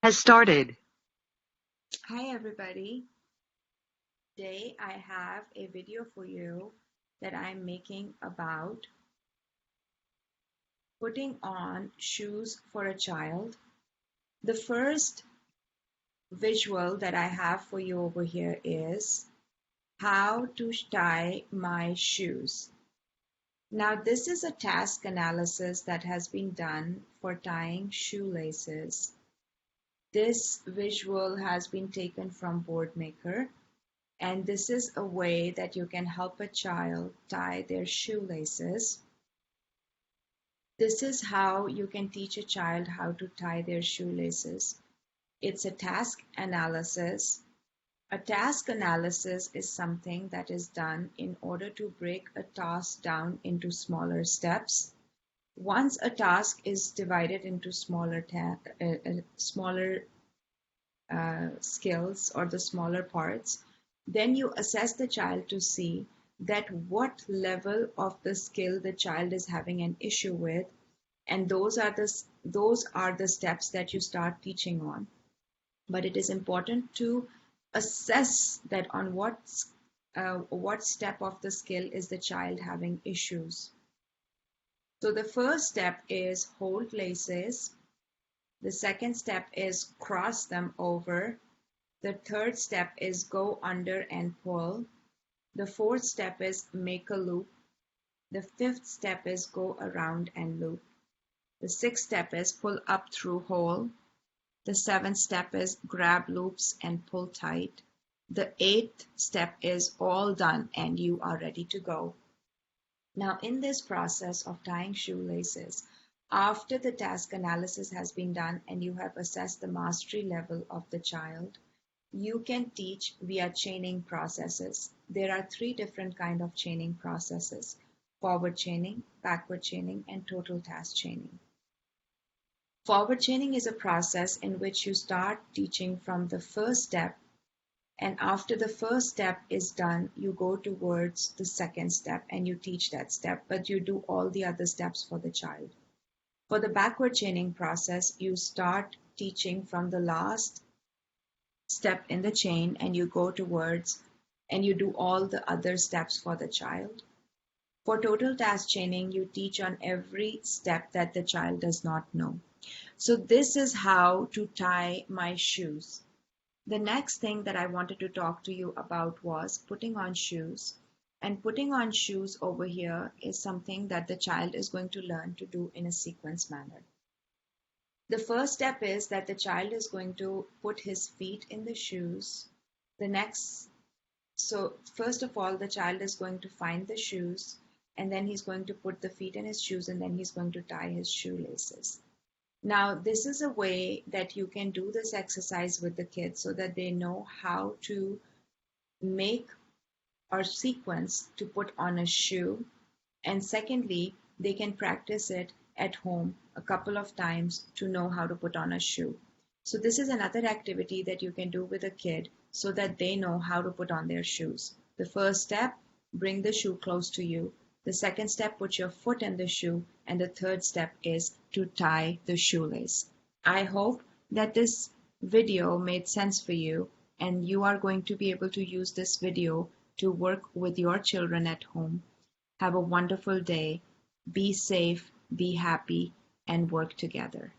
has started. Hi everybody. Today I have a video for you that I'm making about putting on shoes for a child. The first visual that I have for you over here is how to tie my shoes. Now this is a task analysis that has been done for tying shoelaces. This visual has been taken from Boardmaker. And this is a way that you can help a child tie their shoelaces. This is how you can teach a child how to tie their shoelaces. It's a task analysis. A task analysis is something that is done in order to break a task down into smaller steps. Once a task is divided into smaller skills or the smaller parts, then you assess the child to see that what level of the skill the child is having an issue with, and those are the steps that you start teaching on. But it is important to assess that on what step of the skill is the child having issues. So the first step is hold laces. The second step is cross them over. The third step is go under and pull. The fourth step is make a loop. The fifth step is go around and loop. The sixth step is pull up through hole. The seventh step is grab loops and pull tight. The eighth step is all done and you are ready to go. Now in this process of tying shoelaces, after the task analysis has been done and you have assessed the mastery level of the child, you can teach via chaining processes. There are three different kinds of chaining processes: forward chaining, backward chaining, and total task chaining. Forward chaining is a process in which you start teaching from the first step, and after the first step is done, you go towards the second step and you teach that step, but you do all the other steps for the child. For the backward chaining process, you start teaching from the last step in the chain and you go towards and you do all the other steps for the child. For total task chaining, you teach on every step that the child does not know. So this is how to tie my shoes. The next thing that I wanted to talk to you about was putting on shoes. And putting on shoes over here is something that the child is going to learn to do in a sequence manner. The first step is that the child is going to put his feet in the shoes. So first of all, the child is going to find the shoes, and then he's going to put the feet in his shoes, and then he's going to tie his shoelaces. Now, this is a way that you can do this exercise with the kids so that they know how to make or sequence to put on a shoe. And secondly, they can practice it at home a couple of times to know how to put on a shoe. So this is another activity that you can do with a kid so that they know how to put on their shoes. The first step, bring the shoe close to you. The second step, put your foot in the shoe. And the third step is to tie the shoelace. I hope that this video made sense for you and you are going to be able to use this video to work with your children at home. Have a wonderful day. Be safe, be happy, and work together.